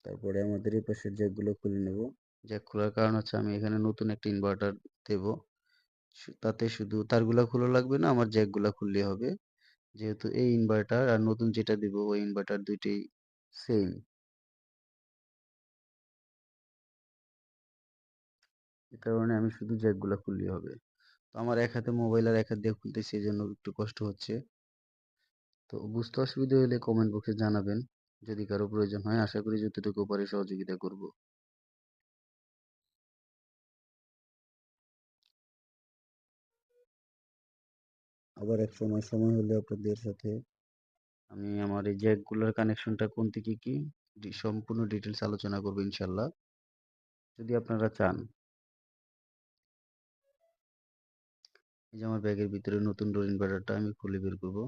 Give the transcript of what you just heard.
তারপরে আমাদের এই পাশের জ্যাকগুলো খুলে নেব। জ্যাক খোলার কারণ হচ্ছে আমি এখানে নতুন একটা ইনভার্টার দেব। তাতে শুধু তারগুলা খোলা লাগবে না, আমার জ্যাকগুলা খুললেই হবে। যেহেতু এই ইনভার্টার আর নতুন যেটা দিব ওই ইনভার্টার দুইটাই সেম। এ কারণে আমি শুধু জ্যাকগুলা খুললেই হবে। তো আমার এক হাতে মোবাইল আর এক হাত দিয়ে খুলতেছি, এজন্য একটু কষ্ট হচ্ছে। তো বুঝতে অসুবিধা হলে কমেন্ট বক্সে জানাবেন। যদি কারো প্রয়োজন হয়, আশা করি যতটুকু পারি সহযোগিতা করব। আবার এক সময় সময় হলে আপনাদের সাথে আমি আমার এই জ্যাকগুলোর কানেকশনটা কোন থেকে কি সম্পূর্ণ ডিটেলস আলোচনা করব ইনশাল্লাহ, যদি আপনারা চান। এই যে আমার ব্যাগের ভিতরে নতুন ডোর ইনভার্টারটা আমি খুলে বের করব।